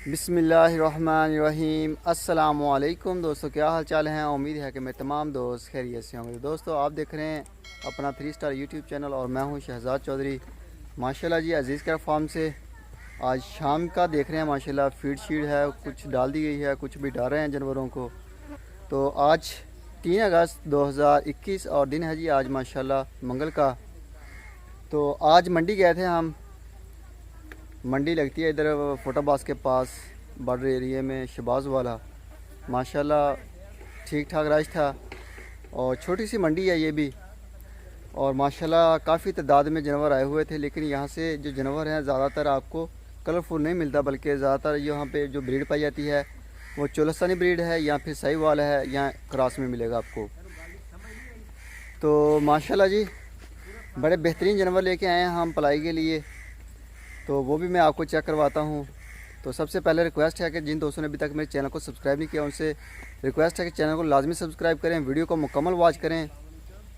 बिस्मिल्लाहिर्रहमानिर्रहीम। अस्सलामुअलैकुम दोस्तों, क्या हाल चाल हैं। उम्मीद है कि मेरे तमाम दोस्त खैरियत से होंगे। दोस्तों, आप देख रहे हैं अपना 3 स्टार यूट्यूब चैनल और मैं हूं शहजाद चौधरी। माशाल्लाह जी, अज़ीज़ केयर फार्म से आज शाम का देख रहे हैं। माशाल्लाह फीड शीड है, कुछ डाल दी गई है, कुछ भी डाल रहे हैं जानवरों को। तो आज 3 अगस्त 2021 और दिन है जी आज माशाल्लाह मंगल का। तो आज मंडी गए थे हम। मंडी लगती है इधर फोटाबाज के पास बॉर्डर एरिया में, शहबाज वाला। माशाल्लाह ठीक ठाक रश था और छोटी सी मंडी है ये भी। और माशाल्लाह काफ़ी तादाद में जानवर आए हुए थे, लेकिन यहाँ से जो जानवर हैं ज़्यादातर आपको कलरफुल नहीं मिलता, बल्कि ज़्यादातर यहाँ पे जो ब्रीड पाई जाती है वो चोलस्तानी ब्रीड है या फिर साहिवाल है या क्रॉस में मिलेगा आपको। तो माशाल्लाह जी बड़े बेहतरीन जानवर लेके आए हैं हम पलाई के लिए, तो वो भी मैं आपको चेक करवाता हूँ। तो सबसे पहले रिक्वेस्ट है कि जिन दोस्तों ने अभी तक मेरे चैनल को सब्सक्राइब नहीं किया उनसे रिक्वेस्ट है कि चैनल को लाजमी सब्सक्राइब करें, वीडियो को मुकम्मल वॉच करें।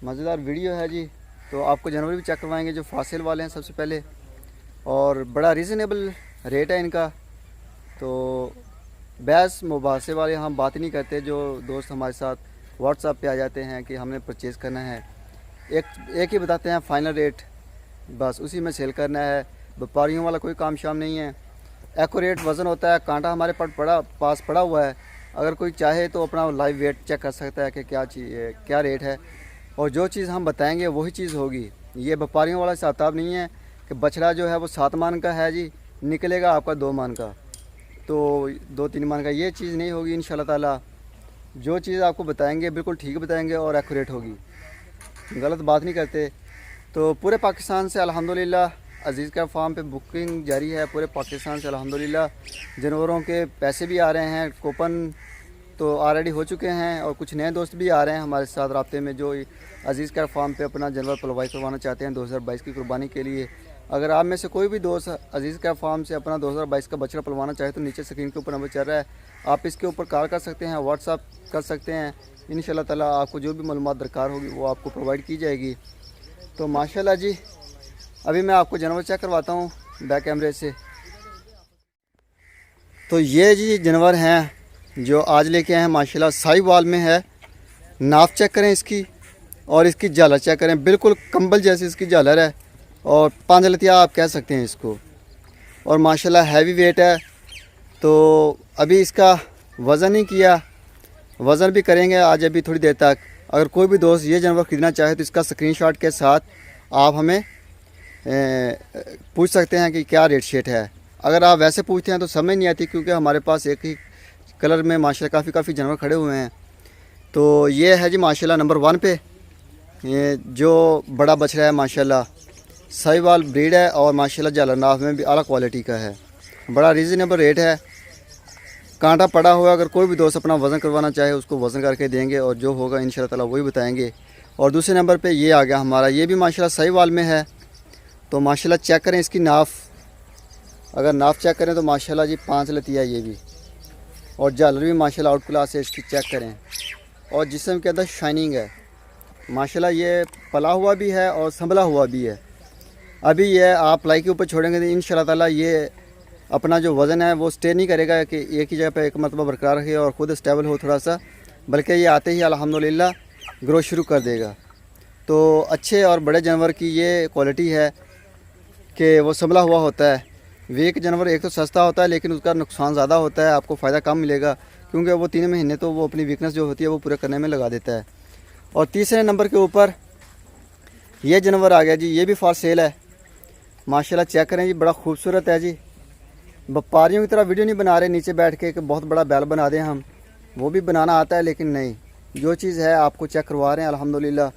मज़ेदार वीडियो है जी। तो आपको जानवर भी चेक करवाएंगे जो फासिल वाले हैं सबसे पहले, और बड़ा रीज़नेबल रेट है इनका। तो बहस मुबासे वाले हम बात नहीं करते। जो दोस्त हमारे साथ व्हाट्सएप पे आ जाते हैं कि हमने परचेज़ करना है, एक ही बताते हैं फ़ाइनल रेट, बस उसी में सेल करना है। व्यापारियों वाला कोई काम शाम नहीं है। एक्यूरेट वज़न होता है, कांटा हमारे पास पड़ा हुआ है। अगर कोई चाहे तो अपना लाइव वेट चेक कर सकता है कि क्या चाहिए, क्या रेट है, और जो चीज़ हम बताएंगे वही चीज़ होगी। ये व्यापारियों वाला हिसाब किताब नहीं है कि बछड़ा जो है वो 7 मान का है जी, निकलेगा आपका 2 मान का, तो 2-3 मान का, ये चीज़ नहीं होगी इंशाल्लाह ताला। जो चीज़ आपको बताएंगे बिल्कुल ठीक बताएंगे और एक्यूरेट होगी, गलत बात नहीं करते। तो पूरे पाकिस्तान से अल्हम्दुलिल्लाह अज़ीज़ केयर फार्म पे बुकिंग जारी है। पूरे पाकिस्तान से अल्हम्दुलिल्लाह जानवरों के पैसे भी आ रहे हैं, कूपन तो ऑलरेडी हो चुके हैं, और कुछ नए दोस्त भी आ रहे हैं हमारे साथ राब्ते में जो अज़ीज़ केयर फार्म पे अपना जानवर पलवाई करवाना चाहते हैं 2022 की कुर्बानी के लिए। अगर आप में से कोई भी दोस्त अज़ीज़ केयर फार्म से अपना 2022 का बछड़ा पलवाना चाहे तो नीचे स्क्रीन के ऊपर नंबर चल रहा है, आप इसके ऊपर कॉल कर सकते हैं, व्हाट्सअप कर सकते हैं। इंशाल्लाह ताला आपको जो भी मालूमात दरकार होगी वो आपको प्रोवाइड की जाएगी। तो माशाल्लाह जी, अभी मैं आपको जानवर चेक करवाता हूँ बैक कैमरे से। तो ये जी जानवर हैं जो आज लेके आए हैं माशाल्लाह, साहिवाल में है। नाफ चेक करें इसकी, और इसकी झालर चेक करें, बिल्कुल कंबल जैसी इसकी झालर है, और पांजलतिया आप कह सकते हैं इसको। और माशाल्लाह हैवी वेट है। तो अभी इसका वज़न नहीं किया, वज़न भी करेंगे आज अभी थोड़ी देर तक। अगर कोई भी दोस्त ये जानवर ख़रीदना चाहे तो इसका स्क्रीनशॉट के साथ आप हमें पूछ सकते हैं कि क्या रेट शेट है। अगर आप वैसे पूछते हैं तो समझ नहीं आती, क्योंकि हमारे पास एक ही कलर में माशाल्लाह काफ़ी जानवर खड़े हुए हैं। तो ये है जी माशाल्लाह नंबर 1 पे, ये जो बड़ा बछड़ा है माशाल्लाह साहिवाल ब्रीड है, और माशाल्लाह जालरनाफ में भी आला क्वालिटी का है। बड़ा रीज़नेबल रेट है, कांटा पड़ा हुआ। अगर कोई भी दोस्त अपना वज़न करवाना चाहे उसको वज़न करके देंगे, और जो होगा इंशाल्लाह ताला वही बताएंगे। और दूसरे नंबर पे ये आ गया हमारा, ये भी माशाल्लाह साहिवाल में है। तो माशाल्लाह चेक करें इसकी नाफ, अगर नाफ चेक करें तो माशाल्लाह जी 5 लतिया ये भी, और झालर भी माशाल्लाह आउट क्लास है इसकी, चेक करें। और जिस्म के अंदर शाइनिंग है माशाल्लाह, ये पला हुआ भी है और संभला हुआ भी है। अभी ये आप पलाई के ऊपर छोड़ेंगे तो इंशाल्लाह ताला ये अपना जो वज़न है वो स्टे नहीं करेगा कि एक ही जगह पे एक मरतबा बरकरार रहे और ख़ुद स्टेबल हो थोड़ा सा, बल्कि ये आते ही अल्हम्दुलिल्लाह ग्रो शुरू कर देगा। तो अच्छे और बड़े जानवर की ये क्वालिटी है कि वो संभला हुआ होता है। वीक जानवर एक तो सस्ता होता है, लेकिन उसका नुकसान ज़्यादा होता है, आपको फ़ायदा कम मिलेगा, क्योंकि वो 3 महीने तो वो अपनी वीकनेस जो होती है वो पूरा करने में लगा देता है। और तीसरे नंबर के ऊपर ये जानवर आ गया जी, ये भी फॉर सेल है माशाल्लाह। चेक करें जी, बड़ा खूबसूरत है जी। व्यापारियों की तरह वीडियो नहीं बना रहे नीचे बैठ के कि बहुत बड़ा बैल बना दें हम, वो भी बनाना आता है, लेकिन नहीं, जो चीज़ है आपको चेक करवा रहे हैं। अल्हम्दुलिल्लाह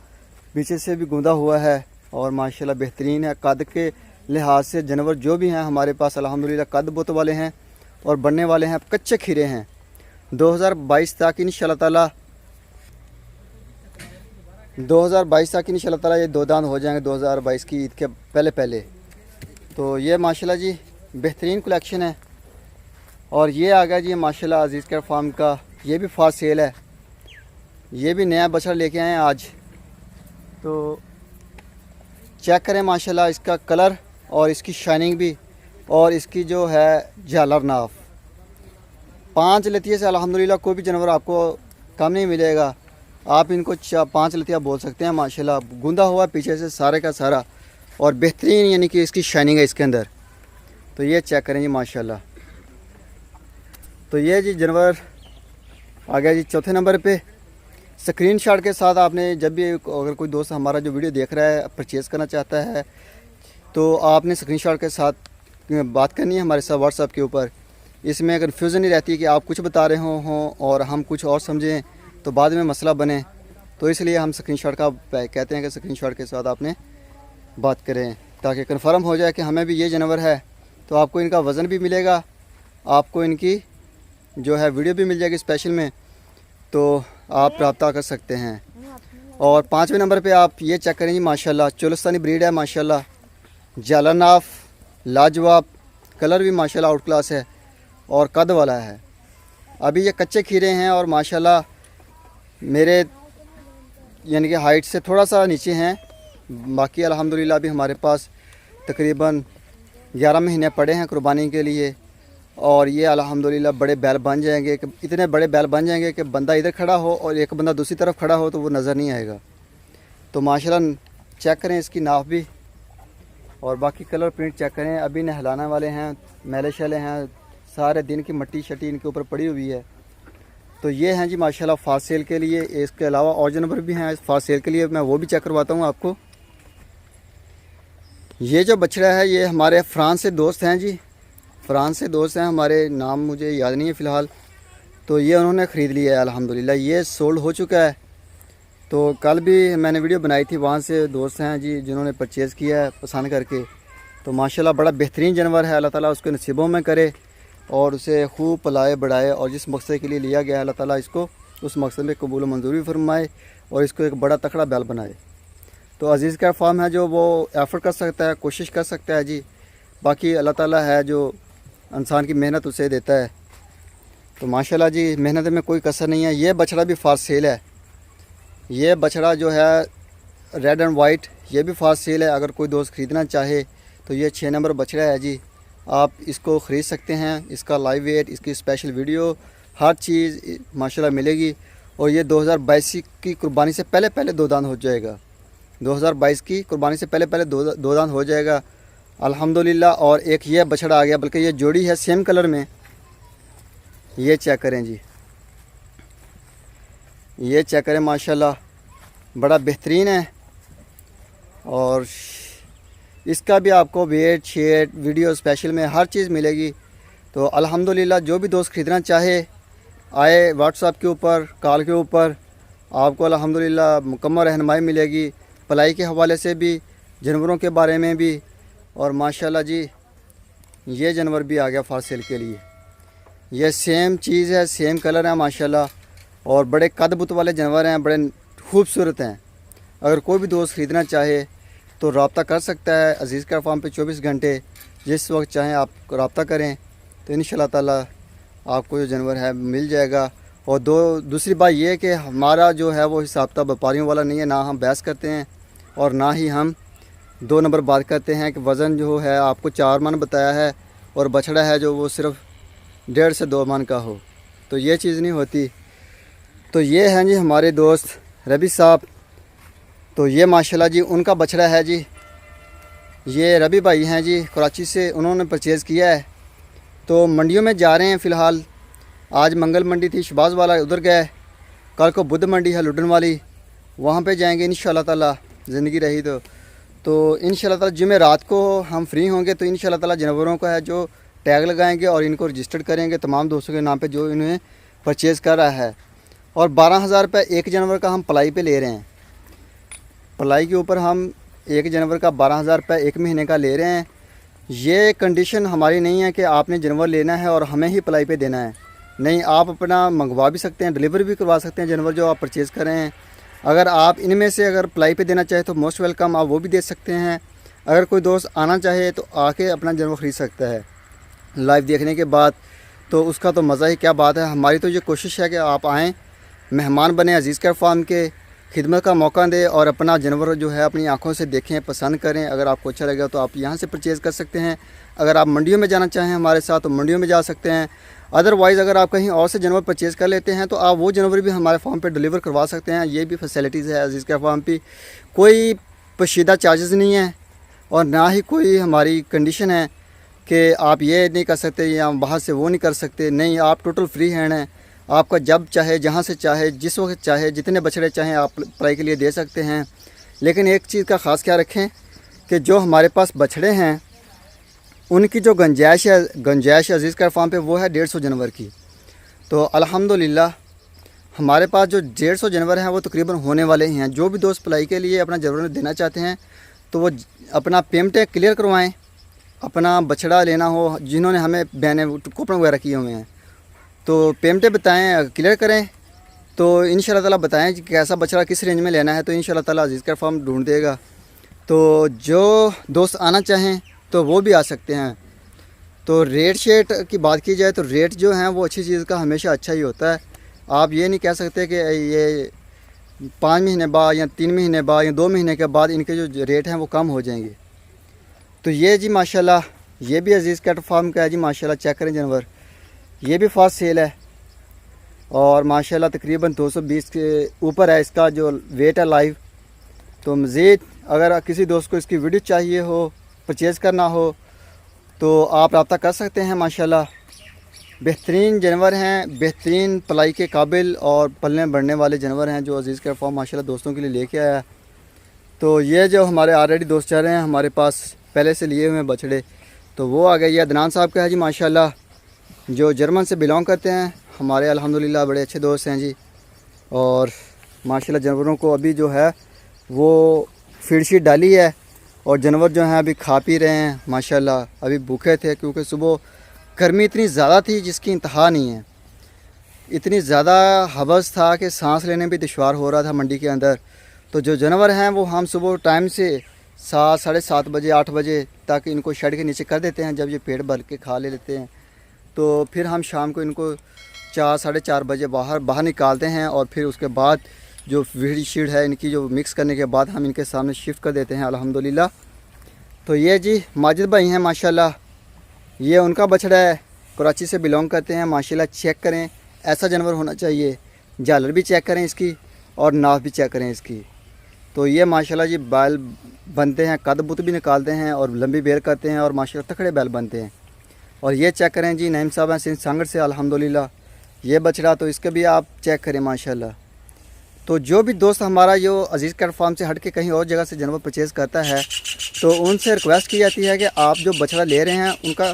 पीछे से भी गूंदा हुआ है और माशाल्लाह बेहतरीन है। कद के लिहाज से जानवर जो भी हैं हमारे पास अल्हम्दुलिल्लाह कद बोत वाले हैं और बनने वाले हैं, कच्चे खीरे हैं। 2022 तक इंशाल्लाह ताला 2022 तक इंशाल्लाह ताला ये 2 दांत हो जाएंगे 2022 की ईद के पहले। तो ये माशाल्लाह जी बेहतरीन कलेक्शन है। और ये आ गया जी माशाल्लाह अज़ीज़ केयर फार्म का, ये भी फास्ट सेल है। ये भी नया बछड़ा लेके आए हैं आज। तो चेक करें माशाल्लाह इसका कलर और इसकी शाइनिंग भी, और इसकी जो है झालर नाफ, 5 लतिये से अल्हम्दुलिल्लाह कोई भी जानवर आपको कम नहीं मिलेगा। आप इनको 5 लतिया बोल सकते हैं माशाल्लाह। गूंदा हुआ पीछे से सारे का सारा और बेहतरीन यानी कि इसकी शाइनिंग है इसके अंदर। तो ये चेक करें जी माशाल्लाह। तो ये जी जानवर आ गया जी चौथे नंबर पे। स्क्रीनशॉट के साथ आपने जब भी अगर कोई दोस्त हमारा जो वीडियो देख रहा है परचेज़ करना चाहता है तो आपने स्क्रीनशॉट के साथ बात करनी है हमारे साथ व्हाट्सएप के ऊपर। इसमें कन्फ्यूज़न नहीं रहती कि आप कुछ बता रहे हों और हम कुछ और समझें तो बाद में मसला बने। तो इसलिए हम स्क्रीनशॉट का कहते हैं कि स्क्रीनशॉट के साथ आपने बात करें ताकि कन्फर्म हो जाए कि हमें भी ये जानवर है। तो आपको इनका वज़न भी मिलेगा, आपको इनकी जो है वीडियो भी मिल जाएगी स्पेशल में, तो आप रब्ता कर सकते हैं। और 5वें नंबर पे आप ये चेक करें जी माशाल्लाह। चोलिस्तानी ब्रीड है माशाल्लाह, जालानाफ लाजवाब, कलर भी माशाल्लाह आउट क्लास है और कद वाला है। अभी ये कच्चे खीरे हैं और माशाल्लाह मेरे यानी कि हाइट से थोड़ा सा नीचे हैं। बाकी अल्हम्दुलिल्लाह अभी हमारे पास तकरीबन 11 महीने पड़े हैं कुर्बानी के लिए और ये अल्हम्दुलिल्लाह बड़े बैल बन जाएंगे कि इतने बड़े बैल बन जाएंगे कि बंदा इधर खड़ा हो और एक बंदा दूसरी तरफ खड़ा हो तो वो नज़र नहीं आएगा। तो माशाल्लाह चेक करें इसकी नाप भी और बाकी कलर प्रिंट चेक करें। अभी नहलाने वाले हैं, मैले शैले हैं, सारे दिन की मट्टी शट्टी इनके ऊपर पड़ी हुई है। तो ये हैं जी माशाल्लाह फास्ट सेल के लिए। इसके अलावा और जानवर भी हैं फास्ट सेल के लिए, मैं वो भी चेक करवाता हूँ आपको। ये जो बछड़ा है ये हमारे फ्रांस से दोस्त हैं जी, फ्रांस से दोस्त हैं हमारे, नाम मुझे याद नहीं है फ़िलहाल। तो ये उन्होंने ख़रीद लिया है अल्हम्दुलिल्लाह, ये सोल्ड हो चुका है। तो कल भी मैंने वीडियो बनाई थी, वहाँ से दोस्त हैं जी जिन्होंने परचेज़ किया है पसंद करके। तो माशाल्लाह बड़ा बेहतरीन जानवर है, अल्लाह ताला उसके नसीबों में करे और उसे खूब पलाए बढ़ाए और जिस मकसद के लिए लिया गया है अल्लाह ताला इसको उस मकसद में कबूल मंजूर भी फरमाए और इसको एक बड़ा तकड़ा बैल बनाए। तो अज़ीज़ का फार्म है जो वो एफ़र्ट कर सकता है, कोशिश कर सकता है जी। बाकी अल्लाह ताला है जो इंसान की मेहनत उसे देता है। तो माशाल्लाह जी मेहनत में कोई कसर नहीं है। ये बछड़ा भी फास्ट सेल है, ये बछड़ा जो है रेड एंड वाइट ये भी फास्ट सेल है। अगर कोई दोस्त ख़रीदना चाहे तो ये 6 नंबर बछड़ा है जी, आप इसको ख़रीद सकते हैं। इसका लाइव वेट, इसकी स्पेशल वीडियो, हर चीज़ माशाल्लाह मिलेगी। और ये 2022 की कुर्बानी से पहले पहले 2 दांत हो जाएगा, 2022 की कुर्बानी से पहले पहले दो दांत हो जाएगा अल्हम्दुलिल्लाह। और एक ये बछड़ा आ गया, बल्कि ये जोड़ी है सेम कलर में। ये चेक करें जी, ये चेक करें माशाल्लाह बड़ा बेहतरीन है। और इसका भी आपको वेट शेट वीडियो स्पेशल में हर चीज़ मिलेगी। तो अल्हम्दुलिल्लाह जो भी दोस्त ख़रीदना चाहे आए व्हाट्सएप के ऊपर, कॉल के ऊपर, आपको अल्हम्दुलिल्लाह मुकम्मल रहनुमाई मिलेगी पलाई के हवाले से भी, जानवरों के बारे में भी। और माशाल्लाह जी ये जानवर भी आ गया फास्ट सेल के लिए। ये सेम चीज़ है, सेम कलर है माशाल्लाह और बड़े कद बुत वाले जानवर हैं, बड़े खूबसूरत हैं। अगर कोई भी दोस्त ख़रीदना चाहे तो रब्ता कर सकता है। अज़ीज़ का फार्म पे 24 घंटे जिस वक्त चाहें आप रब्ता करें तो इंशाल्लाह ताला आपको जो जानवर है मिल जाएगा। और दूसरी बात ये है कि हमारा जो है वो हिसाब किताब व्यापारियों वाला नहीं है, ना हम बहस करते हैं और ना ही हम 2 नंबर बात करते हैं कि वज़न जो है आपको 4 मन बताया है और बछड़ा है जो वो सिर्फ 1.5 से 2 मन का हो, तो ये चीज़ नहीं होती। तो ये हैं जी हमारे दोस्त रबी साहब। तो ये माशाल्लाह जी उनका बछड़ा है जी, ये रबी भाई हैं जी कराची से, उन्होंने परचेज़ किया है। तो मंडियों में जा रहे हैं फ़िलहाल। आज मंगल मंडी थी शहबाज वाला, उधर गए। कल को बुध मंडी है लुडन वाली, वहाँ पे जाएंगे इंशाल्लाह ताला, ज़िंदगी रही तो इंशाल्लाह ताला जुमे रात को हम फ्री होंगे। तो इंशाल्लाह ताला जानवरों का है जो टैग लगाएंगे और इनको रजिस्टर्ड करेंगे तमाम दोस्तों के नाम पे जो इन्हें परचेज़ कर रहा है। और 12,000 रुपये एक जानवर का हम पलाई पे ले रहे हैं। पलाई के ऊपर हम एक जानवर का 12,000 रुपये एक महीने का ले रहे हैं। ये कंडीशन हमारी नहीं है कि आपने जानवर लेना है और हमें ही पलाई पे देना है, नहीं, आप अपना मंगवा भी सकते हैं, डिलीवरी भी करवा सकते हैं जानवर जो आप परचेज़ कर रहे हैं। अगर आप इनमें से अगर पलाई पे देना चाहे तो मोस्ट वेलकम, आप वो भी दे सकते हैं। अगर कोई दोस्त आना चाहे तो आके अपना जानवर ख़रीद सकता है लाइव देखने के बाद, तो उसका तो मज़ा ही क्या बात है। हमारी तो ये कोशिश है कि आप आएँ, मेहमान बने, अज़ीज़ केयर फार्म के खिदमत का मौका दें और अपना जानवर जो है अपनी आंखों से देखें, पसंद करें। अगर आपको अच्छा लगेगा तो आप यहाँ से परचेज़ कर सकते हैं। अगर आप मंडियों में जाना चाहें हमारे साथ तो मंडियों में जा सकते हैं। अदरवाइज़ अगर आप कहीं और से जानवर परचेज़ कर लेते हैं तो आप वो जानवर भी हमारे फार्म पे डिलीवर करवा सकते हैं। ये भी फैसिलिटीज़ है अजीज़ कैट फार्म पे। कोई पोशीदा चार्जेस नहीं है और ना ही कोई हमारी कंडीशन है कि आप ये नहीं कर सकते या बाहर से वो नहीं कर सकते। नहीं, आप टोटल फ्री हैंड हैं। आपका जब चाहे, जहाँ से चाहे, जिस वक्त चाहे, जितने बछड़े चाहें आप पलाई के लिए दे सकते हैं। लेकिन एक चीज़ का ख़ास ख्याल रखें कि जो हमारे पास बछड़े हैं उनकी जो गंजाइश अजीज़ कैट फार्म पे वो है 150 जानवर की। तो अल्हम्दुलिल्लाह हमारे पास जो 150 जानवर हैं वो तकरीबन होने वाले ही हैं। जो भी दोस्त पलाई के लिए अपना जानवर देना चाहते हैं तो वो अपना पेमेंट क्लियर करवाएं। अपना बछड़ा लेना हो, जिन्होंने हमें बयाने कूपन वगैरह किए हुए हैं तो पेमेंटें बताएं, क्लियर करें तो इंशाल्लाह ताला बताएं कि कैसा बछड़ा किस रेंज में लेना है तो इंशाल्लाह ताला अजीज़ कैट फार्म ढूंढ देगा। तो जो दोस्त आना चाहें तो वो भी आ सकते हैं। तो रेट शेट की बात की जाए तो रेट जो हैं वो अच्छी चीज़ का हमेशा अच्छा ही होता है। आप ये नहीं कह सकते कि ये 5 महीने बाद या 3 महीने बाद या 2 महीने के बाद इनके जो रेट हैं वो कम हो जाएंगे। तो ये जी माशाल्लाह ये भी अजीज़ कैट फार्म का है जी माशाल्लाह। चेक करें जानवर, ये भी फास्ट सेल है और माशाल्लाह तकरीबन 220 के ऊपर है इसका जो वेट है लाइव। तो मज़ीद अगर किसी दोस्त को इसकी वीडियो चाहिए हो, परचेज़ करना हो तो आप रब्ता कर सकते हैं। माशाल्लाह बेहतरीन जानवर हैं, बेहतरीन पलाई के काबिल और पलने बढ़ने वाले जानवर हैं जो अजीज़ कैट फार्म माशाल्लाह दोस्तों के लिए लेके आया। तो ये जो हमारे ऑलरेडी दोस्त चल रहे हैं हमारे पास पहले से लिए हुए हैं बछड़े, तो वो आ गए। ये अदनान साहब का है जी माशाल्लाह, जो जर्मन से बिलोंग करते हैं। हमारे अल्हम्दुलिल्लाह बड़े अच्छे दोस्त हैं जी। और माशाल्लाह जानवरों को अभी जो है वो फीड शीट डाली है और जानवर जो हैं अभी खा पी रहे हैं माशाल्लाह। अभी भूखे थे क्योंकि सुबह गर्मी इतनी ज़्यादा थी जिसकी इंतहा नहीं है। इतनी ज़्यादा हवस था कि सांस लेने भी दुश्वार हो रहा था मंडी के अंदर। तो जो जानवर हैं वो हम सुबह टाइम से 7, साढ़े 7 बजे, 8 बजे तक इनको शेड के नीचे कर देते हैं। जब ये पेट भर के खा लेते हैं तो फिर हम शाम को इनको 4, साढ़े 4 बजे बाहर निकालते हैं और फिर उसके बाद जो फीड शीट है इनकी जो मिक्स करने के बाद हम इनके सामने शिफ्ट कर देते हैं अल्हम्दुलिल्लाह। तो ये जी माजिद भाई हैं माशाल्लाह, ये उनका बछड़ा है, कराची से बिलोंग करते हैं माशाल्लाह। चेक करें, ऐसा जानवर होना चाहिए। झालर भी चेक करें इसकी और नाफ भी चेक करें इसकी। तो ये माशाल्लाह जी बैल बनते हैं, कद बुत भी निकालते हैं और लंबी बेल करते हैं और माशाल्लाह तकड़े बैल बनते हैं। और ये चेक करें जी नईम साहब हैं सिंध सांगड़ से अल्हम्दुलिल्लाह। ये बछड़ा तो इसके भी आप चेक करें माशाल्लाह। तो जो भी दोस्त हमारा जो अजीज़ कैट फार्म से हट के कहीं और जगह से जानवर परचेज़ करता है तो उनसे रिक्वेस्ट की जाती है कि आप जो बछड़ा ले रहे हैं उनका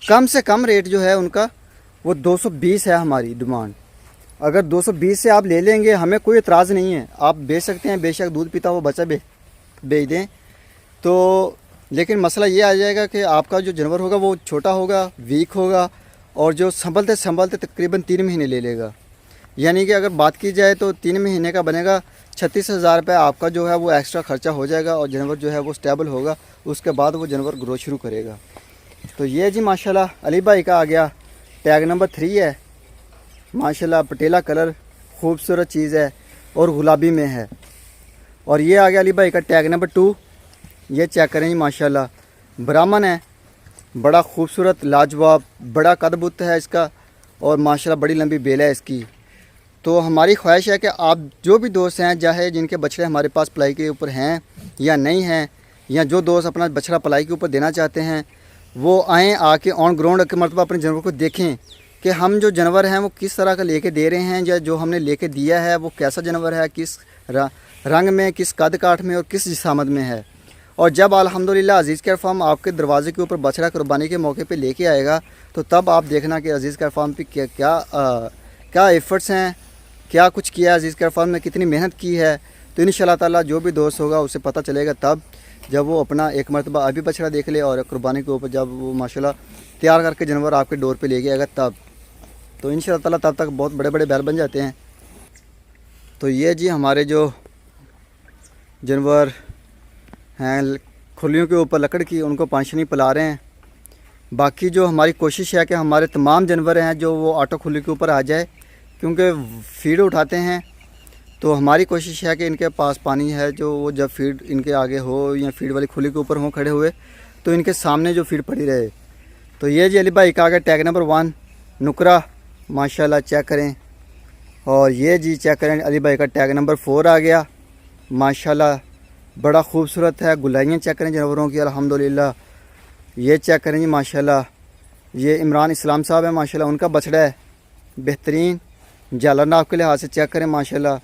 कम से कम रेट जो है उनका वो 220 है हमारी डिमांड। अगर 220 से आप ले लेंगे हमें कोई एतराज़ नहीं है, आप बेच सकते हैं, बेशक दूध पीता वो बच्चा बेच दें। तो लेकिन मसला ये आ जाएगा कि आपका जो जानवर होगा वो छोटा होगा, वीक होगा और जो संभलते संभलते तकरीबन 3 महीने ले लेगा। यानी कि अगर बात की जाए तो 3 महीने का बनेगा 36,000 रुपये आपका जो है वो एक्स्ट्रा ख़र्चा हो जाएगा और जानवर जो है वो स्टेबल होगा। उसके बाद वो जानवर ग्रोथ शुरू करेगा। तो ये जी माशाल्लाह अली भाई का आ गया, टैग नंबर 3 है माशाल्लाह। पटेला कलर खूबसूरत चीज़ है और गुलाबी में है। और ये आ गया अली भाई का टैग नंबर 2। ये चेक करें जी माशाल्लाह, ब्राह्मण है, बड़ा खूबसूरत लाजवाब, बड़ा कदबुत है इसका और माशाल्लाह बड़ी लंबी बेल है इसकी। तो हमारी ख्वाहिश है कि आप जो भी दोस्त हैं चाहे जिनके बछड़े हमारे पास पलाई के ऊपर हैं या नहीं हैं, या जो दोस्त अपना बछड़ा पलाई के ऊपर देना चाहते हैं वो आएँ, आके ऑन ग्राउंड के मरतबा अपने जानवर को देखें कि हम जो जानवर हैं वो किस तरह का लेके दे रहे हैं या जो हमने लेके दिया है वो कैसा जानवर है, किस रंग में, किस कद काठ में और किस जिसामत में है। और जब अल्हम्दुलिल्लाह अजीज़ कैट फार्म आपके दरवाजे के ऊपर बछड़ा कुर्बानी के मौके पे लेके आएगा तो तब आप देखना कि अजीज़ कैट फार्म पे क्या एफ़र्ट्स हैं, क्या कुछ किया है अजीज़ कैट फार्म ने, कितनी मेहनत की है। तो इंशाल्लाह ताला जो भी दोस्त होगा उसे पता चलेगा तब जब वो अपना एक मरतबा अभी बछड़ा देख ले और कुर्बानी के ऊपर जब वो माशाल्लाह तैयार करके जानवर आपके डोर पे लेके आएगा तब। तो इंशाल्लाह ताला तब तक बहुत बड़े बड़े बैल बन जाते हैं। तो ये जी हमारे जो जानवर हैं खुलियों के ऊपर लकड़ की, उनको पानी पिला रहे हैं। बाकी जो हमारी कोशिश है कि हमारे तमाम जानवर हैं जो वो ऑटो खुली के ऊपर आ जाए, क्योंकि फीड उठाते हैं तो हमारी कोशिश है कि इनके पास पानी है जो वो जब फीड इनके आगे हो या फीड वाली खुली के ऊपर हो खड़े हुए तो इनके सामने जो फीड पड़ी रहे। तो ये जी अली भाई का आ गया टैग नंबर 1 नुकरा, माशाल्लाह चेक करें। और ये जी चेक करें अली भाई का टैग नंबर 4 आ गया, माशाल्लाह बड़ा खूबसूरत है। गुलाइयाँ चेक करें जानवरों की अल्हम्दुलिल्लाह। ये चेक करें जी माशाल्लाह, ये इमरान इस्लाम साहब है माशाल्लाह, उनका बछड़ा है बेहतरीन। जालर नाप के लिहाज से चेक करें माशाल्लाह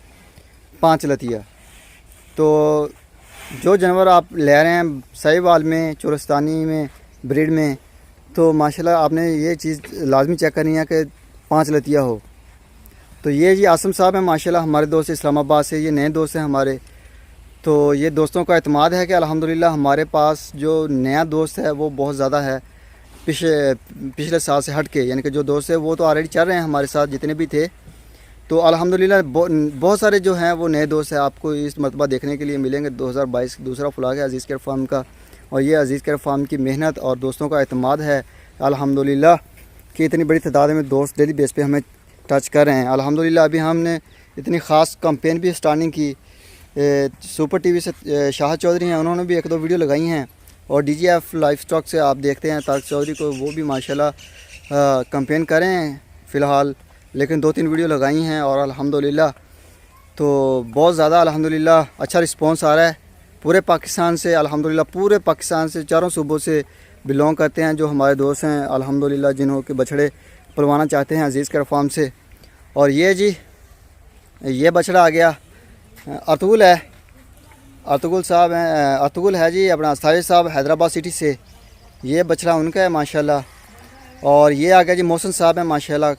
5 लतिया। तो जो जानवर आप ले रहे हैं साहिवाल में, चोरस्तानी में, ब्रीड में, तो माशाल्लाह आपने ये चीज़ लाजमी चेक करनी है कि 5 लतिया हो। तो ये जी आसम साहब हैं माशाल्लाह, हमारे दोस्त इस्लामाबाद से, ये नए दोस्त हैं हमारे। तो ये दोस्तों का एतमाद है कि अल्हम्दुलिल्लाह हमारे पास जो नया दोस्त है वो बहुत ज़्यादा है पिछले साल से हट के, यानी कि जो दोस्त है वो तो ऑलरेडी चल रहे हैं हमारे साथ जितने भी थे। तो अल्हम्दुलिल्लाह बहुत सारे जो हैं वो नए दोस्त हैं आपको इस मरतबा देखने के लिए मिलेंगे। 2022 दूसरा फ्लॉग है अज़ीज़ केयर फार्म का, और ये अज़ीज़ केयर फार्म की मेहनत और दोस्तों का एतमाद है अल्हम्दुलिल्लाह कि इतनी बड़ी तादाद में दोस्त डेली बेस पे हमें टच कर रहे हैं अल्हम्दुलिल्लाह। अभी हमने इतनी ख़ास कैंपेन भी स्टार्टिंग की, सुपर टीवी से शाह चौधरी हैं, उन्होंने भी 1-2 वीडियो लगाई हैं, और DGF लाइफ स्टॉक से आप देखते हैं तारक चौधरी को, वो भी माशाल्लाह कैंपेन कर रहे हैं फ़िलहाल, लेकिन 2-3 वीडियो लगाई हैं और अल्हम्दुलिल्लाह तो बहुत ज़्यादा अल्हम्दुलिल्लाह अच्छा रिस्पांस आ रहा है पूरे पाकिस्तान से। अल्हम्दुलिल्लाह पूरे पाकिस्तान से, चारों सूबों से बिलोंग करते हैं जो हमारे दोस्त हैं अल्हम्दुलिल्लाह, जिन्हों के बछड़े पलवाना चाहते हैं अज़ीज़ केयर फार्म से। और ये जी ये बछड़ा आ गया अर्तुगुल है, अर्तुगुल साहब हैं, अर्तुगुल है जी अपना साजिद साहब हैदराबाद सिटी से, ये बछड़ा उनका है माशाल्लाह। और ये आ गया जी मोहसिन साहब हैं माशाल्लाह,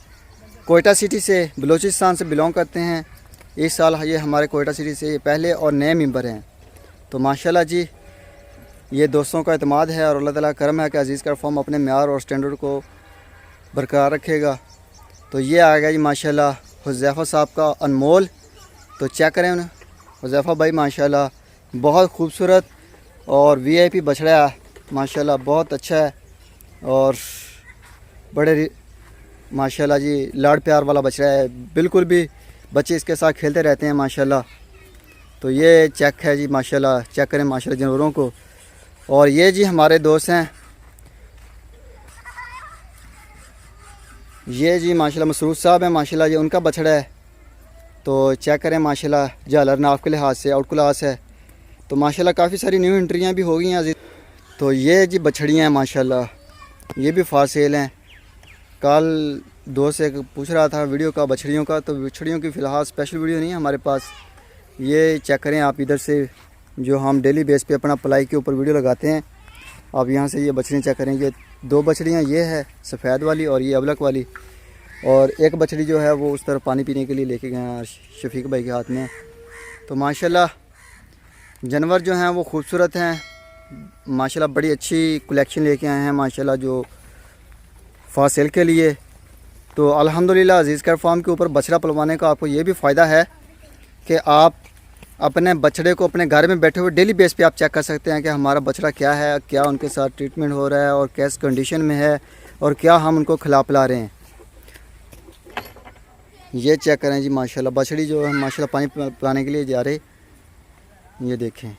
कोयटा सिटी से, बलूचिस्तान से बिलोंग करते हैं। इस साल ये हमारे कोयटा सिटी से पहले और नए मेंबर हैं। तो माशाल्लाह जी ये दोस्तों का एतमाद है और अल्लाह ताला का करम है कि अज़ीज़ केयर फार्म अपने म्यार और स्टैंडर्ड को बरकरार रखेगा। तो ये आ गया जी माशाल्लाह हुज़ैफ़ा साहब का अनमोल, तो चेक करें उन्हें हुज़ैफ़ा भाई माशाल्लाह बहुत खूबसूरत और VIP बछड़ा है माशाल्लाह, बहुत अच्छा है और बड़े माशाल्लाह जी लाड़ प्यार वाला बछड़ा है, बिल्कुल भी बच्चे इसके साथ खेलते रहते हैं माशाल्लाह। तो ये चेक है जी माशाल्लाह, चेक करें माशाल्लाह जानवरों को। और ये जी हमारे दोस्त हैं, ये जी माशाल्लाह मसरूफ़ साहब हैं माशाल्लाह, ये उनका बछड़ा है। तो चेक करें माशाल्लाह झालर नाफ के लिहाज से आउट क्लास है। तो माशाल्लाह काफ़ी सारी न्यू एंट्रियाँ भी हो गई हैं। तो ये जी बछड़ियाँ हैं माशाल्लाह, ये भी फॉर सेल हैं। कल दोस्त से पूछ रहा था वीडियो का बछड़ियों का, तो बछड़ियों की फ़िलहाल स्पेशल वीडियो नहीं है हमारे पास। ये चेक करें आप इधर से, जो हम डेली बेस पे अपना पलाई के ऊपर वीडियो लगाते हैं, आप यहाँ से ये बछड़ियाँ चेक करें। ये 2 बछड़ियाँ, ये है सफ़ेद वाली और ये अबलक वाली, और एक बछड़ी जो है वो उस तरफ पानी पीने के लिए लेके गए हैं शफीक भाई के हाथ में। तो माशाल्लाह जानवर जो हैं वो खूबसूरत हैं माशाल्लाह, बड़ी अच्छी कलेक्शन लेके आए हैं माशाल्लाह जो फॉर सेल के लिए। तो अल्हम्दुलिल्लाह अज़ीज़ केयर फार्म के ऊपर बछड़ा पलवाने का आपको ये भी फ़ायदा है कि आप अपने बछड़े को अपने घर में बैठे हुए डेली बेस पे आप चेक कर सकते हैं कि हमारा बछड़ा क्या है, क्या उनके साथ ट्रीटमेंट हो रहा है और कैस कंडीशन में है और क्या हम उनको खिला पिला रहे हैं। ये चेक करें जी माशाल्लाह बछड़ी जो है माशाल्लाह पानी पिलाने के लिए जा रहे, ये देखें।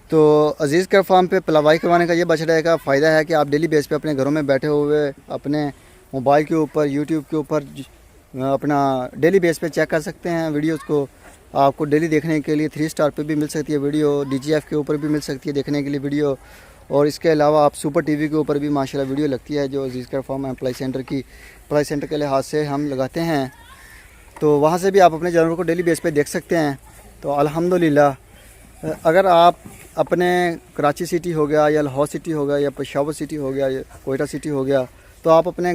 तो अज़ीज़ केयर फार्म पे पलवाई करवाने का ये बछड़े का फ़ायदा है कि आप डेली बेस पे अपने घरों में बैठे हुए अपने मोबाइल के ऊपर, यूट्यूब के ऊपर अपना डेली बेस पे चेक कर सकते हैं वीडियोस को। आपको डेली देखने के लिए 3 स्टार पे भी मिल सकती है वीडियो, DGF के ऊपर भी मिल सकती है देखने के लिए वीडियो, और इसके अलावा आप सुपर टीवी के ऊपर भी माशाल्लाह वीडियो लगती है जो अज़ीज़ केयर फार्म एम्प्लॉय सेंटर की अप्लाई सेंटर के लिहाज से हम लगाते हैं। तो वहाँ से भी आप अपने जानवर को डेली बेस पे देख सकते हैं। तो अल्हम्दुलिल्लाह अगर आप अपने कराची सिटी हो गया या लाहौर सिटी हो गया या पेशावर सिटी हो गया या कोयटा सिटी हो गया, तो आप अपने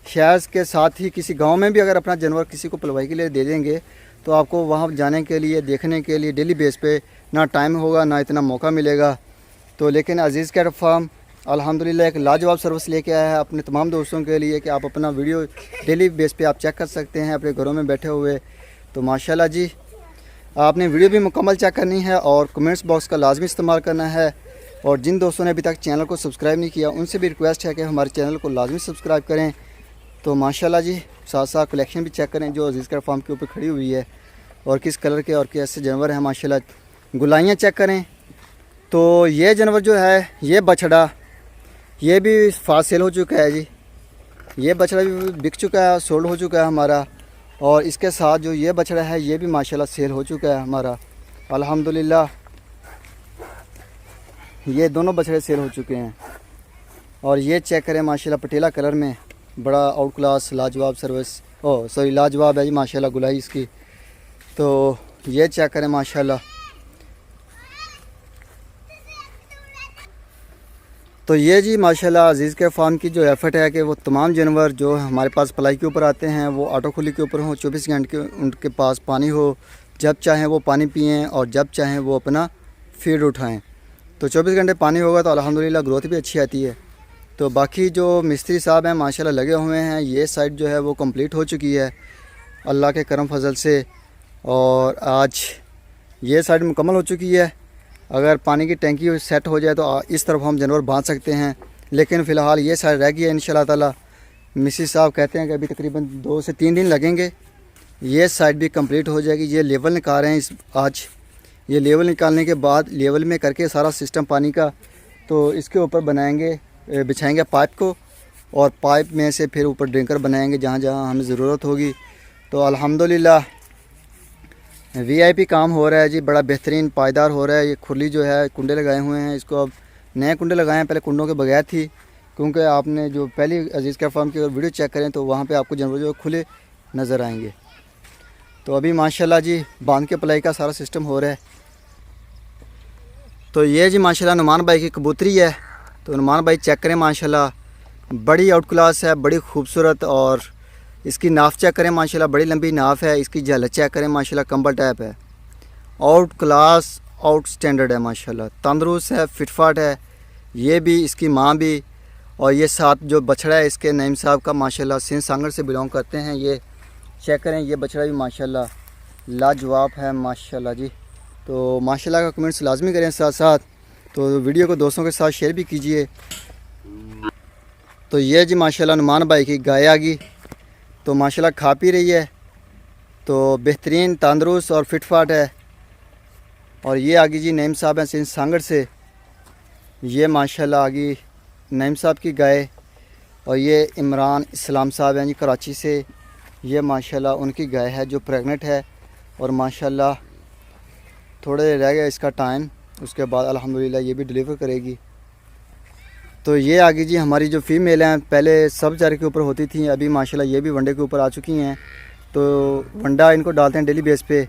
शहर के साथ ही किसी गांव में भी अगर अपना जानवर किसी को पलवाई के लिए दे देंगे तो आपको वहां जाने के लिए, देखने के लिए डेली बेस पे ना टाइम होगा ना इतना मौका मिलेगा। तो लेकिन अज़ीज़ केयर फार्म अल्हम्दुलिल्लाह एक लाजवाब सर्विस लेके आया है अपने तमाम दोस्तों के लिए कि आप अपना वीडियो डेली बेस पे आप चेक कर सकते हैं अपने घरों में बैठे हुए। तो माशाल्लाह जी आपने वीडियो भी मुकम्मल चेक करनी है और कमेंट्स बॉक्स का लाजमी इस्तेमाल करना है। और जिन दोस्तों ने अभी तक चैनल को सब्सक्राइब नहीं किया उनसे भी रिक्वेस्ट है कि हमारे चैनल को लाजमी सब्सक्राइब करें। तो माशाल्लाह जी साथ साथ कलेक्शन भी चेक करें जो अज़ीज़ केयर फार्म के ऊपर खड़ी हुई है और किस कलर के और कैसे जानवर हैं माशाल्लाह। गुलाइयाँ चेक करें। तो ये जानवर जो है ये बछड़ा ये भी फास्ट सेल हो चुका है जी। ये बछड़ा भी बिक चुका है, सोल्ड हो चुका है हमारा। और इसके साथ जो ये बछड़ा है ये भी माशाल्लाह सेल हो चुका है हमारा अल्हम्दुलिल्लाह। ये दोनों बछड़े सेल हो चुके हैं। और ये चेक करें माशाल्लाह पटेला कलर में, बड़ा आउट क्लास लाजवाब सर्विस, लाजवाब है जी माशाल्लाह गुलाई इसकी। तो ये चेक करें माशाल्लाह। तो ये जी माशाल्लाह अज़ीज़ के फार्म की जो एफ़र्ट है कि वो तमाम जानवर जो हमारे पास पलाई के ऊपर आते हैं वो ऑटो खुली के ऊपर हों, 24 घंटे उनके पास पानी हो, जब चाहें वो पानी पिएं और जब चाहें वो अपना फीड उठाएं। तो 24 घंटे पानी होगा तो अल्हम्दुलिल्लाह ग्रोथ भी अच्छी आती है। तो बाकी जो मिस्त्री साहब हैं माशाल्लाह लगे हुए हैं। ये साइड जो है वो कंप्लीट हो चुकी है अल्लाह के करम फजल से। और आज ये साइड मुकम्मल हो चुकी है। अगर पानी की टैंकी सेट हो जाए तो इस तरफ हम जानवर बांध सकते हैं, लेकिन फ़िलहाल ये साइड रह गई है। इंशाल्लाह ताला मिसिस साहब कहते हैं कि अभी तकरीबन 2 से 3 दिन लगेंगे, ये साइड भी कंप्लीट हो जाएगी। ये लेवल निकाल रहे हैं आज। ये लेवल निकालने के बाद लेवल में करके सारा सिस्टम पानी का, तो इसके ऊपर बनाएंगे, बिछाएंगे पाइप को, और पाइप में से फिर ऊपर ड्रिंकर बनाएंगे जहाँ जहाँ हमें ज़रूरत होगी। तो अल्हम्दुलिल्लाह वीआईपी काम हो रहा है जी, बड़ा बेहतरीन पायदार हो रहा है। ये खुरली जो है कुंडे लगाए हुए हैं, इसको अब नए कुंडे लगाए हैं, पहले कुंडों के बगैर थी। क्योंकि आपने जो पहली अजीज़ के फार्म की अगर वीडियो चेक करें तो वहाँ पे आपको जानवर जो खुले नज़र आएंगे। तो अभी माशाल्लाह जी बांध के पलाई का सारा सिस्टम हो रहा है। तो ये जी माशाल्लाह नुमान भाई की कबूतरी है। तो नुमान भाई चेक करें माशाल्लाह, बड़ी आउट क्लास है, बड़ी खूबसूरत। और इसकी नाफ चेक करें माशाल्लाह, बड़ी लंबी नाफ है। इसकी झलक चेक करें माशाल्लाह, कंबल टाइप है, आउट क्लास आउट स्टैंडर्ड है माशाल्लाह। तंदुरुस्त है, फिटफाट है। ये भी इसकी माँ भी। और ये साथ जो बछड़ा है इसके नईम साहब का माशाल्लाह सिंध सांगड़ से बिलोंग करते हैं। ये चेक करें, ये बछड़ा भी माशाल्लाह लाजवाब है माशाल्लाह जी। तो माशाल्लाह का कमेंट्स लाजमी करें साथ साथ। तो वीडियो को दोस्तों के साथ शेयर भी कीजिए। तो ये जी माशाल्लाह नुमान भाई की गाय आ गई। तो माशाल्लाह खा पी रही है, तो बेहतरीन तंदुरुस्त और फिटफाट है। और ये आ गई जी नईम साहब हैं सिंध सांगड़ से। ये माशाल्लाह आ गई नईम साहब की गाय। और ये इमरान इस्लाम साहब हैं जी कराची से। ये माशाल्लाह उनकी गाय है जो प्रेग्नेंट है। और माशाल्लाह थोड़े रह गया इसका टाइम, उसके बाद अल्हम्दुलिल्लाह ये भी डिलीवर करेगी। तो ये आ गई जी हमारी जो फ़ीमेल हैं, पहले सब चारे के ऊपर होती थी, अभी माशाल्लाह ये भी वनडे के ऊपर आ चुकी हैं। तो वंडा इनको डालते हैं डेली बेस पे।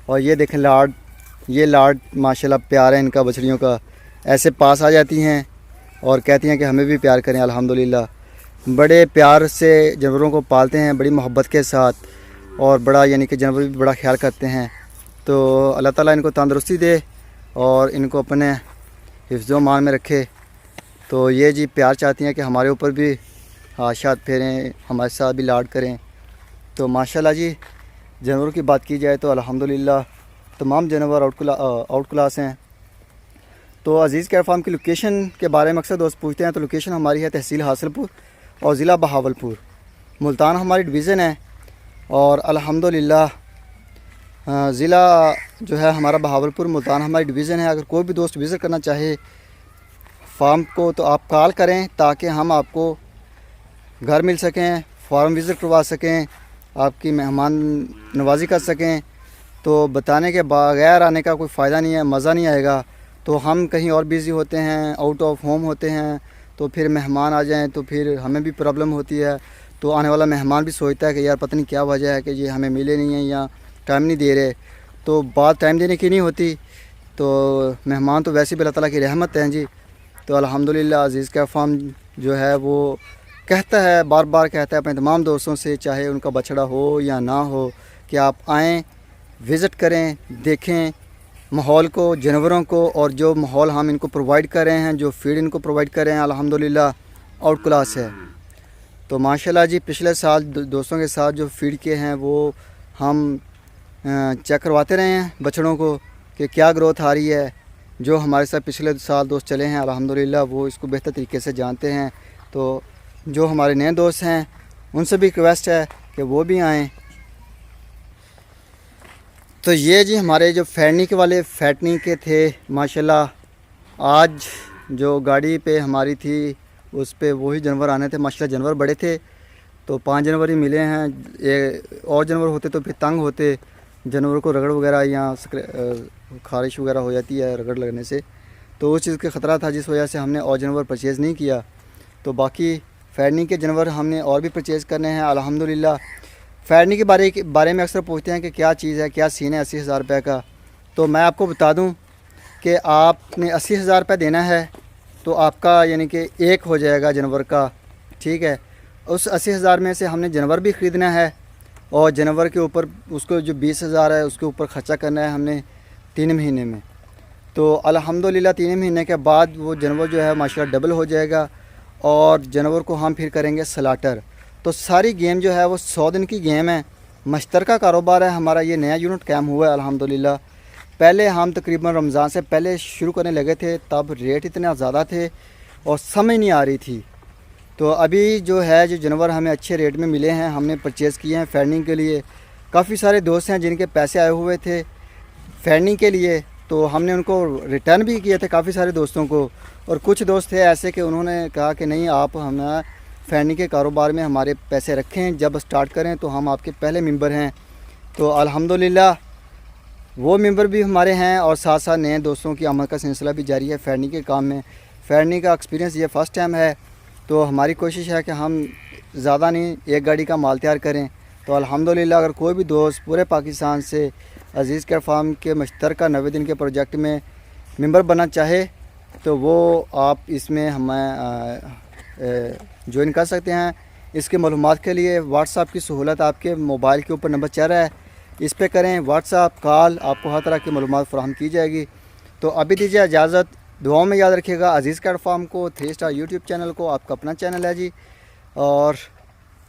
और ये देखें लाड, ये लाड माशाल्लाह प्यार है इनका बछड़ियों का। ऐसे पास आ जाती हैं और कहती हैं कि हमें भी प्यार करें। अल्हम्दुलिल्लाह बड़े प्यार से जानवरों को पालते हैं, बड़ी मोहब्बत के साथ। और बड़ा यानी कि जानवर भी बड़ा ख्याल करते हैं। तो अल्लाह ताला इनको तंदुरुस्ती दे और इनको अपने हिफ्ज़ो मान में रखे। तो ये जी प्यार चाहती हैं कि हमारे ऊपर भी हाशात फेरें, हमारे साथ भी लाड करें। तो माशाल्लाह जी जानवरों की बात की जाए तो अल्हम्दुलिल्लाह तमाम जानवर आउट क्लास हैं। तो अज़ीज़ कैट फार्म की लोकेशन के बारे में अक्सर दोस्त पूछते हैं। तो लोकेशन हमारी है तहसील हासिलपुर और ज़िला बहावलपुर, मुल्तान हमारी डिवीज़न है। और अल्हम्दुलिल्लाह ज़िला जो है हमारा बहावलपुर, मुल्तान हमारी डिवीज़न है। अगर कोई भी दोस्त विज़िट करना चाहे फार्म को तो आप कॉल करें ताकि हम आपको घर मिल सकें, फार्म विज़िट करवा सकें, आपकी मेहमान नवाजी कर सकें। तो बताने के बगैर आने का कोई फ़ायदा नहीं है, मज़ा नहीं आएगा। तो हम कहीं और बिज़ी होते हैं, आउट ऑफ होम होते हैं, तो फिर मेहमान आ जाएं तो फिर हमें भी प्रॉब्लम होती है। तो आने वाला मेहमान भी सोचता है कि यार पता नहीं क्या वजह है कि ये हमें मिले नहीं हैं या टाइम नहीं दे रहे। तो बात टाइम देने की नहीं होती। तो मेहमान तो वैसे भी अल्लाह ताला की रहमत है जी। तो अल्हम्दुलिल्लाह अज़ीज़ कैट फार्म जो है वो कहता है, बार बार कहता है अपने तमाम दोस्तों से, चाहे उनका बछड़ा हो या ना हो, कि आप आएँ, विज़िट करें, देखें माहौल को, जानवरों को। और जो माहौल हम इनको प्रोवाइड कर रहे हैं, जो फीड इनको प्रोवाइड कर रहे हैं, अल्हम्दुलिल्लाह आउट क्लास है। तो माशाल्लाह जी पिछले साल दोस्तों के साथ जो फीड के हैं वो हम चेक करवाते रहे हैं बछड़ों को कि क्या ग्रोथ आ रही है। जो हमारे साथ पिछले साल दोस्त चले हैं अल्हम्दुलिल्लाह वो इसको बेहतर तरीके से जानते हैं। तो जो हमारे नए दोस्त हैं उनसे भी रिक्वेस्ट है कि वो भी आएँ। तो ये जी हमारे जो फैटनी के थे माशाल्लाह, आज जो गाड़ी पे हमारी थी उस पे वही जानवर आने थे। माशाल्लाह जानवर बड़े थे, तो 5 जानवर ही मिले हैं। और जानवर होते तो फिर तंग होते, जानवर को रगड़ वगैरह या खारिश वगैरह हो जाती है रगड़ लगने से, तो उस चीज़ का ख़तरा था जिस वजह से हमने और जानवर परचेज़ नहीं किया। तो बाकी फैडनी के जानवर हमने और भी परचेज़ करने हैं अल्हम्दुलिल्लाह। फैडनी के बारे में अक्सर पूछते हैं कि क्या चीज़ है, क्या सीन है 80,000 रुपये का। तो मैं आपको बता दूं कि आपने 80,000 रुपये देना है तो आपका यानी कि एक हो जाएगा जानवर का, ठीक है। उस 80,000 में से हमने जानवर भी ख़रीदना है और जानवर के ऊपर उसको जो 20,000 है उसके ऊपर ख़र्चा करना है हमने 3 महीने में। तो अल्हम्दुलिल्लाह 3 महीने के बाद वो जानवर जो है माशाल्लाह डबल हो जाएगा और जानवर को हम फिर करेंगे स्लाटर। तो सारी गेम जो है वो 100 दिन की गेम है, मश्तरका कारोबार है हमारा। ये नया यूनिट कायम हुआ है अल्हम्दुलिल्लाह। पहले हम तकरीबन रमज़ान से पहले शुरू करने लगे थे, तब रेट इतने ज़्यादा थे और समझ नहीं आ रही थी। तो अभी जो है जो जानवर हमें अच्छे रेट में मिले हैं, हमने परचेज़ किए हैं फैडनिंग के लिए। काफ़ी सारे दोस्त हैं जिनके पैसे आए हुए थे फैडनिंग के लिए, तो हमने उनको रिटर्न भी किए थे काफ़ी सारे दोस्तों को। और कुछ दोस्त थे ऐसे कि उन्होंने कहा कि नहीं, आप हमें फैडनिंग के कारोबार में हमारे पैसे रखें, जब स्टार्ट करें तो हम आपके पहले मेंबर हैं। तो अल्हम्दुलिल्लाह वो मेंबर भी हमारे हैं और साथ साथ नए दोस्तों की आमद का सिलसिला भी जारी है फैडनिंग के काम में। फैडनिंग का एक्सपीरियंस ये फ़र्स्ट टाइम है, तो हमारी कोशिश है कि हम ज़्यादा नहीं एक गाड़ी का माल तैयार करें। तो अल्हम्दुलिल्लाह अगर कोई भी दोस्त पूरे पाकिस्तान से अज़ीज़ कैट फार्म के मुश्तरका 90 दिन के प्रोजेक्ट में मेंबर बनना चाहे तो वो आप इसमें हमें ज्वाइन कर सकते हैं। इसके मालूमात के लिए व्हाट्सएप की सहूलत आपके मोबाइल के ऊपर नंबर चल रहा है, इस पे करें व्हाट्सएप कॉल, आपको हर तरह की मालूमात फराहम की जाएगी। तो अभी दीजिए इजाज़त, दुआओं में याद रखिएगा अज़ीज़ कैट फार्म को, 3 स्टार यूट्यूब चैनल को, आपका अपना चैनल है जी। और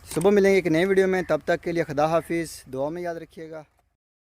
सुबह मिलेंगे एक नई वीडियो में, तब तक के लिए खुदा हाफिज़, दुआओं में याद रखिएगा।